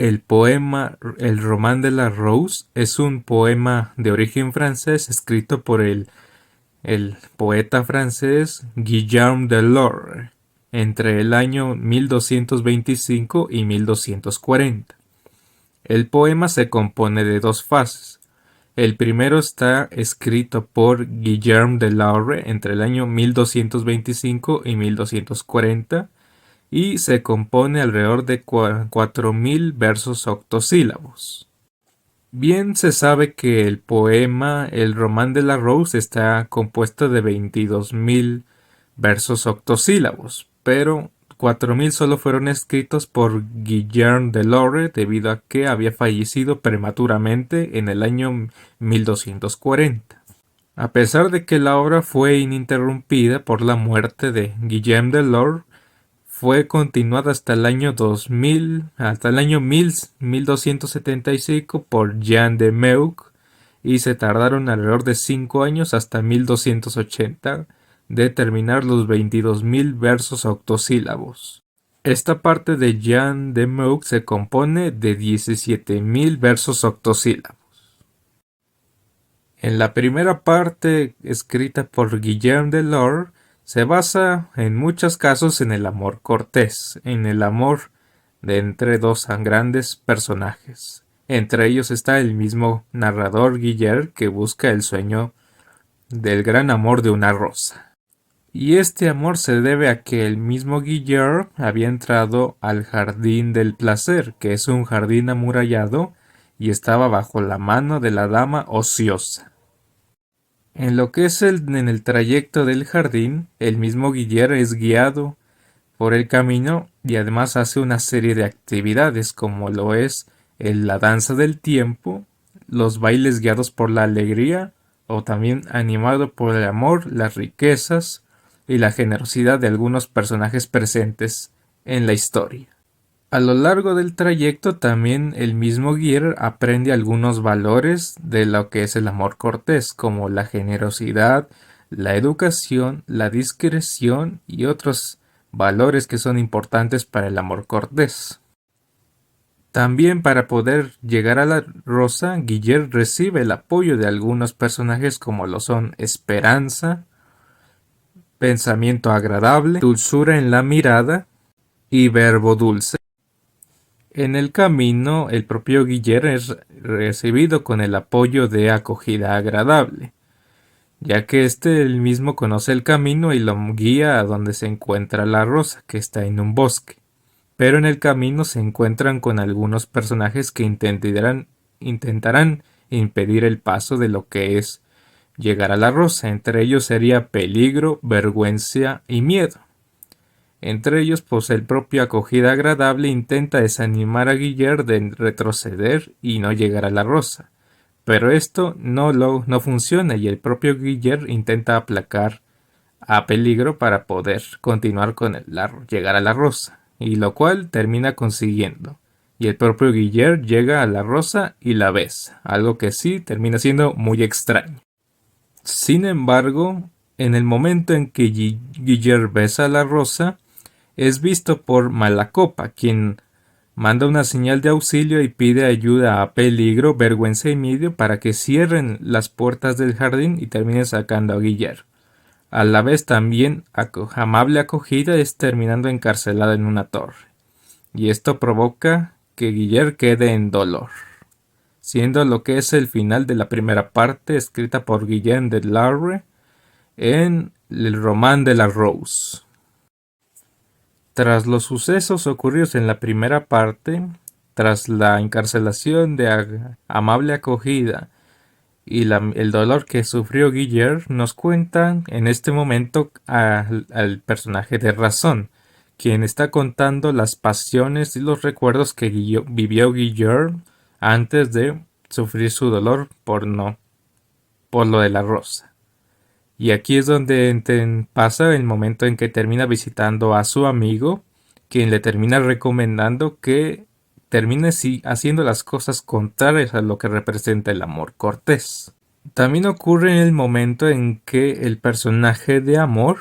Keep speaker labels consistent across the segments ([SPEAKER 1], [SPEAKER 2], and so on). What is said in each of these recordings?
[SPEAKER 1] El poema El Roman de la Rose es un poema de origen francés escrito por el poeta francés Guillaume de Lorre entre el año 1225 y 1240. El poema se compone de dos fases. El primero está escrito por Guillaume de Lorre entre el año 1225 y 1240 y se compone alrededor de 4000 versos octosílabos. Bien se sabe que el poema El Roman de la Rose está compuesto de 22.000 versos octosílabos, pero 4000 solo fueron escritos por Guillaume de Lorre debido a que había fallecido prematuramente en el año 1240. A pesar de que la obra fue ininterrumpida por la muerte de Guillaume de Lorre, fue continuada hasta el año 2000, hasta el año 1275 por Jean de Meaux y se tardaron alrededor de 5 años hasta 1280 de terminar los 22.000 versos octosílabos. Esta parte de Jean de Meaux se compone de 17.000 versos octosílabos. En la primera parte, escrita por Guillaume de Lorre, se basa en muchos casos en el amor cortés, en el amor de entre dos grandes personajes. Entre ellos está el mismo narrador Guillaume que busca el sueño del gran amor de una rosa. Y este amor se debe a que el mismo Guillaume había entrado al jardín del placer, que es un jardín amurallado, y estaba bajo la mano de la dama ociosa. En lo que es en el trayecto del jardín, el mismo Guillermo es guiado por el camino y además hace una serie de actividades como lo es la danza del tiempo, los bailes guiados por la alegría o también animado por el amor, las riquezas y la generosidad de algunos personajes presentes en la historia. A lo largo del trayecto también el mismo Guir aprende algunos valores de lo que es el amor cortés, como la generosidad, la educación, la discreción y otros valores que son importantes para el amor cortés. También para poder llegar a la rosa, Guillermo recibe el apoyo de algunos personajes como lo son Esperanza, pensamiento agradable, dulzura en la mirada y verbo dulce. En el camino, el propio Guillermo es recibido con el apoyo de acogida agradable, ya que él mismo conoce el camino y lo guía a donde se encuentra la rosa, que está en un bosque. Pero en el camino se encuentran con algunos personajes que intentarán impedir el paso de lo que es llegar a la rosa. Entre ellos sería peligro, vergüenza y miedo. Entre ellos, pues el propio acogida agradable intenta desanimar a Guillermo de retroceder y no llegar a la rosa. Pero esto no funciona y el propio Guillermo intenta aplacar a peligro para poder continuar con llegar a la rosa. Y lo cual termina consiguiendo. Y el propio Guillermo llega a la rosa y la besa. Algo que sí termina siendo muy extraño. Sin embargo, en el momento en que Guillermo besa a la rosa, es visto por Malacopa, quien manda una señal de auxilio y pide ayuda a Peligro, Vergüenza y Miedo para que cierren las puertas del jardín y terminen sacando a Guillermo. A la vez también Amable Acogida es terminando encarcelado en una torre. Y esto provoca que Guillermo quede en dolor, siendo lo que es el final de la primera parte escrita por Guillaume de Lorre en El Roman de la Rose. Tras los sucesos ocurridos en la primera parte, tras la encarcelación de Amable Acogida y el dolor que sufrió Guillermo, nos cuentan en este momento al personaje de Razón, quien está contando las pasiones y los recuerdos que vivió Guillermo antes de sufrir su dolor por lo de la rosa. Y aquí es donde pasa el momento en que termina visitando a su amigo, quien le termina recomendando que termine haciendo las cosas contrarias a lo que representa el amor cortés. También ocurre en el momento en que el personaje de Amor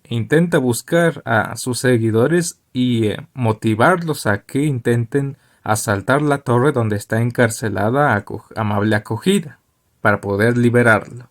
[SPEAKER 1] intenta buscar a sus seguidores y motivarlos a que intenten asaltar la torre donde está encarcelada Amable Acogida, para poder liberarlo.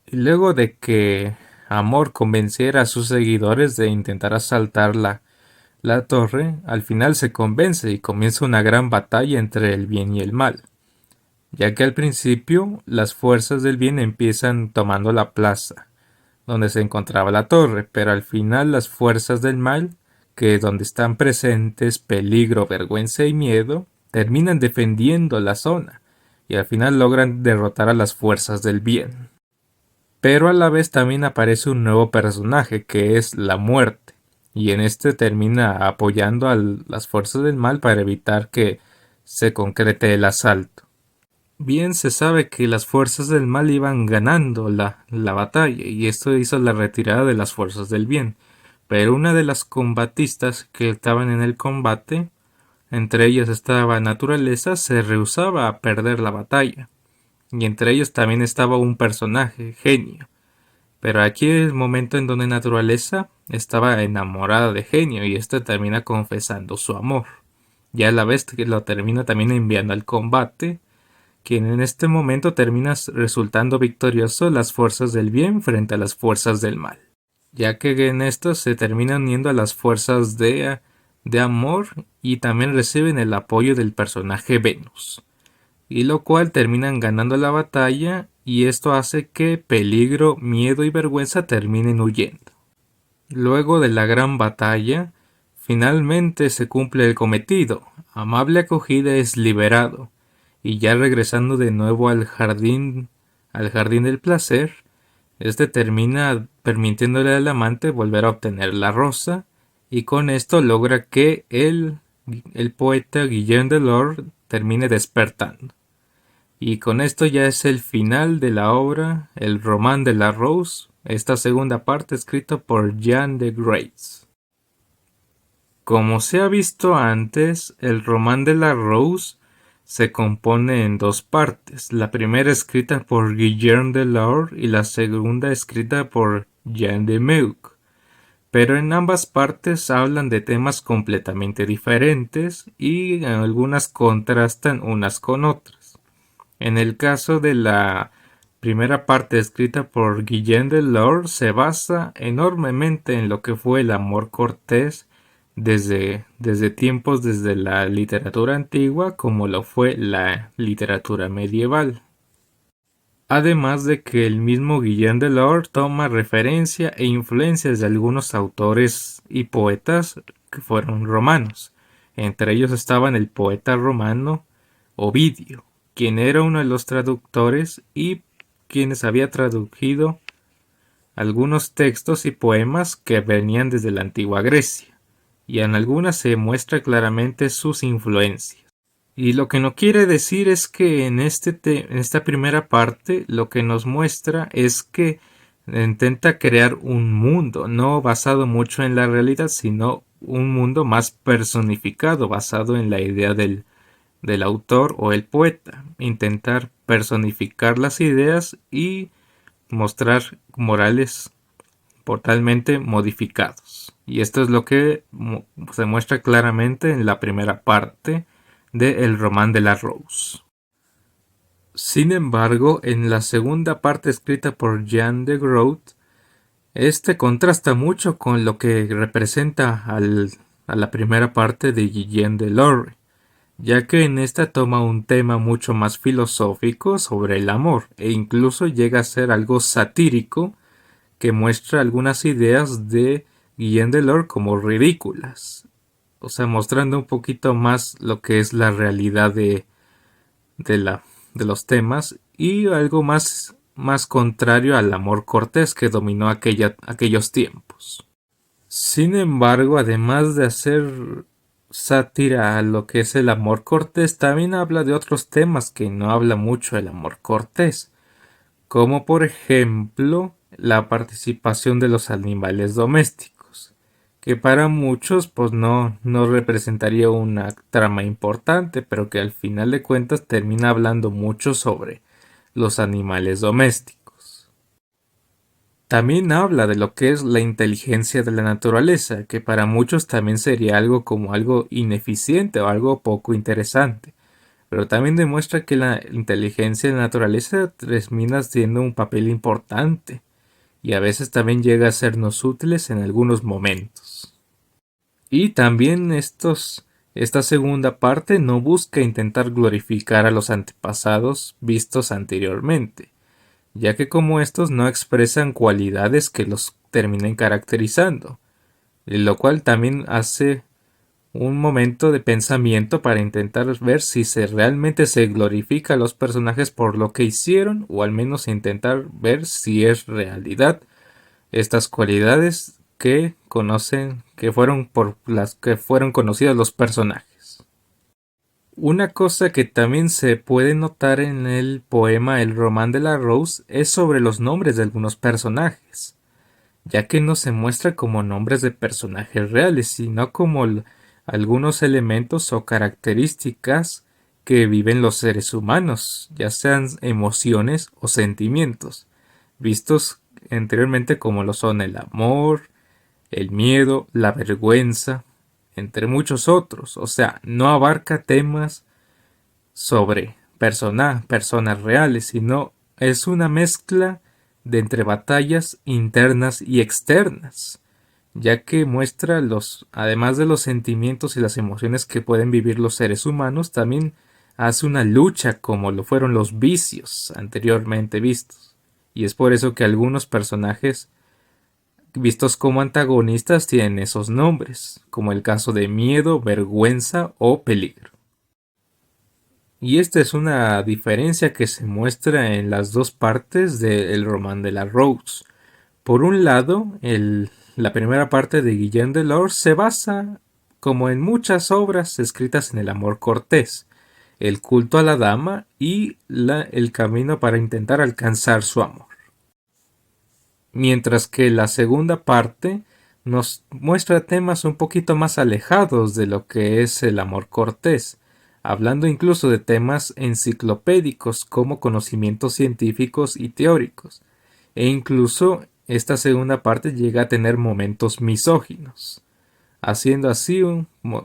[SPEAKER 1] Y luego de que Amor convenciera a sus seguidores de intentar asaltar la torre, al final se convence y comienza una gran batalla entre el bien y el mal, ya que al principio las fuerzas del bien empiezan tomando la plaza donde se encontraba la torre, pero al final las fuerzas del mal, que donde están presentes peligro, vergüenza y miedo, terminan defendiendo la zona y al final logran derrotar a las fuerzas del bien. Pero a la vez también aparece un nuevo personaje que es la muerte, y en este termina apoyando a las fuerzas del mal para evitar que se concrete el asalto. Bien se sabe que las fuerzas del mal iban ganando la batalla y esto hizo la retirada de las fuerzas del bien, pero una de las combatistas que estaban en el combate, entre ellas estaba Naturaleza, se rehusaba a perder la batalla, y entre ellos también estaba un personaje, Genio. Pero aquí es el momento en donde Naturaleza estaba enamorada de Genio y este termina confesando su amor. Ya a la vez que lo termina también enviando al combate, quien en este momento termina resultando victorioso las fuerzas del bien frente a las fuerzas del mal, ya que en esto se terminan uniendo a las fuerzas de amor y también reciben el apoyo del personaje Venus, y lo cual terminan ganando la batalla y esto hace que peligro, miedo y vergüenza terminen huyendo. Luego de la gran batalla, finalmente se cumple el cometido, Amable Acogida es liberado, y ya regresando de nuevo al jardín del placer, este termina permitiéndole al amante volver a obtener la rosa, y con esto logra que el poeta Guillaume Delord termine despertando. Y con esto ya es el final de la obra, el Román de la Rose, esta segunda parte escrita por Jean de Grasse. Como se ha visto antes, el Román de la Rose se compone en dos partes, la primera escrita por Guillaume Delord y la segunda escrita por Jean de Meuk, pero en ambas partes hablan de temas completamente diferentes y algunas contrastan unas con otras. En el caso de la primera parte escrita por Guillaume Delord se basa enormemente en lo que fue el amor cortés desde tiempos desde la literatura antigua como lo fue la literatura medieval. Además de que el mismo Guillaume Delord toma referencia e influencias de algunos autores y poetas que fueron romanos. Entre ellos estaban el poeta romano Ovidio, quien era uno de los traductores y quienes había traducido algunos textos y poemas que venían desde la antigua Grecia, y en algunas se muestra claramente sus influencias. Y lo que no quiere decir es que en esta primera parte lo que nos muestra es que intenta crear un mundo, no basado mucho en la realidad, sino un mundo más personificado, basado en la idea del autor o el poeta, intentar personificar las ideas y mostrar morales totalmente modificados. Y esto es lo que se muestra claramente en la primera parte de El Román de la Rose. Sin embargo, en la segunda parte escrita por Jean de Groot, este contrasta mucho con lo que representa a la primera parte de Guillaume Delord, ya que en esta toma un tema mucho más filosófico sobre el amor e incluso llega a ser algo satírico que muestra algunas ideas de Guillaume Delord como ridículas, o sea, mostrando un poquito más lo que es la realidad de los temas y algo más contrario al amor cortés que dominó aquellos tiempos. Sin embargo, además de hacer sátira a lo que es el amor cortés, también habla de otros temas que no habla mucho el amor cortés, como por ejemplo la participación de los animales domésticos, que para muchos pues no representaría una trama importante, pero que al final de cuentas termina hablando mucho sobre los animales domésticos. También habla de lo que es la inteligencia de la naturaleza, que para muchos también sería algo como algo ineficiente o algo poco interesante. Pero también demuestra que la inteligencia de la naturaleza termina siendo un papel importante y a veces también llega a sernos útiles en algunos momentos. Y también esta segunda parte no busca intentar glorificar a los antepasados vistos anteriormente, ya que como estos no expresan cualidades que los terminen caracterizando, lo cual también hace un momento de pensamiento para intentar ver si realmente se glorifica a los personajes por lo que hicieron, o al menos intentar ver si es realidad estas cualidades que fueron por las que fueron conocidos los personajes. Una cosa que también se puede notar en el poema El Román de la Rose es sobre los nombres de algunos personajes, ya que no se muestra como nombres de personajes reales, sino como algunos elementos o características que viven los seres humanos, ya sean emociones o sentimientos, vistos anteriormente como lo son el amor, el miedo, la vergüenza, entre muchos otros. O sea, no abarca temas sobre personas reales, sino es una mezcla de entre batallas internas y externas, ya que muestra además de los sentimientos y las emociones que pueden vivir los seres humanos, también hace una lucha como lo fueron los vicios anteriormente vistos. Y es por eso que algunos personajes vistos como antagonistas tienen esos nombres, como el caso de miedo, vergüenza o peligro. Y esta es una diferencia que se muestra en las dos partes del Román de la Rose. Por un lado, la primera parte de Guillaume Delors se basa, como en muchas obras escritas en el amor cortés, el culto a la dama y el camino para intentar alcanzar su amor. Mientras que la segunda parte nos muestra temas un poquito más alejados de lo que es el amor cortés, hablando incluso de temas enciclopédicos como conocimientos científicos y teóricos, e incluso esta segunda parte llega a tener momentos misóginos, haciendo así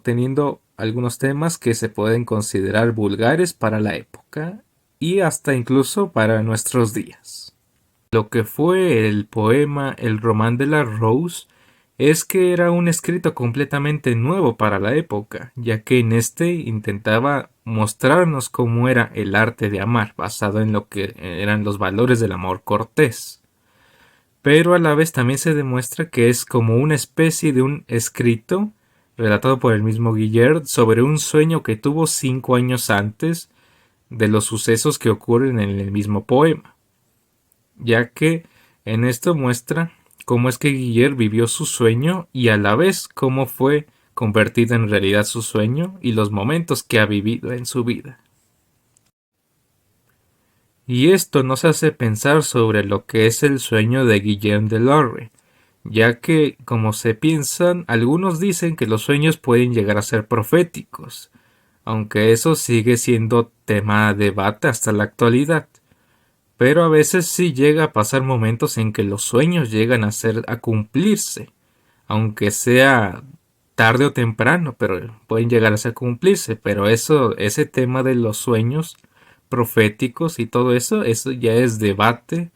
[SPEAKER 1] teniendo algunos temas que se pueden considerar vulgares para la época y hasta incluso para nuestros días. Lo que fue el poema El Román de la Rose es que era un escrito completamente nuevo para la época, ya que en este intentaba mostrarnos cómo era el arte de amar, basado en lo que eran los valores del amor cortés. Pero a la vez también se demuestra que es como una especie de un escrito relatado por el mismo Guillert sobre un sueño que tuvo 5 años antes de los sucesos que ocurren en el mismo poema, ya que en esto muestra cómo es que Guillert vivió su sueño y a la vez cómo fue convertido en realidad su sueño y los momentos que ha vivido en su vida. Y esto nos hace pensar sobre lo que es el sueño de Guillaume Delors, ya que, como se piensan, algunos dicen que los sueños pueden llegar a ser proféticos, aunque eso sigue siendo tema de debate hasta la actualidad. Pero a veces sí llega a pasar momentos en que los sueños llegan a cumplirse, aunque sea tarde o temprano, pero pueden llegar a cumplirse. Pero ese tema de los sueños proféticos y todo eso ya es debate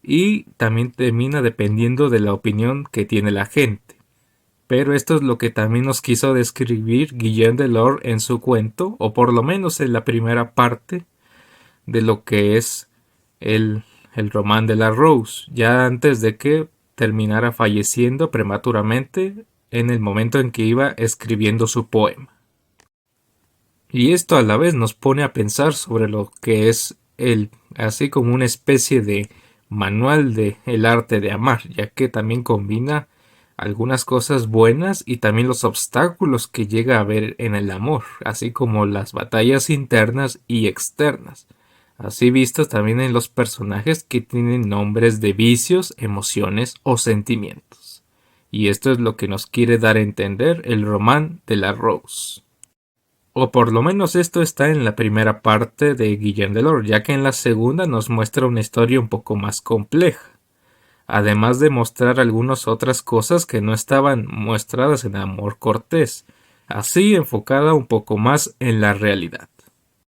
[SPEAKER 1] y también termina dependiendo de la opinión que tiene la gente. Pero esto es lo que también nos quiso describir Guillaume Delors en su cuento, o por lo menos en la primera parte de lo que es el Román de la Rose, ya antes de que terminara falleciendo prematuramente en el momento en que iba escribiendo su poema. Y esto a la vez nos pone a pensar sobre lo que es así como una especie de manual de el arte de amar, ya que también combina algunas cosas buenas y también los obstáculos que llega a haber en el amor, así como las batallas internas y externas, así vistas también en los personajes que tienen nombres de vicios, emociones o sentimientos. Y esto es lo que nos quiere dar a entender el Román de la Rose. O por lo menos esto está en la primera parte de Guillaume Delors, ya que en la segunda nos muestra una historia un poco más compleja. además de mostrar algunas otras cosas que no estaban mostradas en Amor Cortés, así enfocada un poco más en la realidad.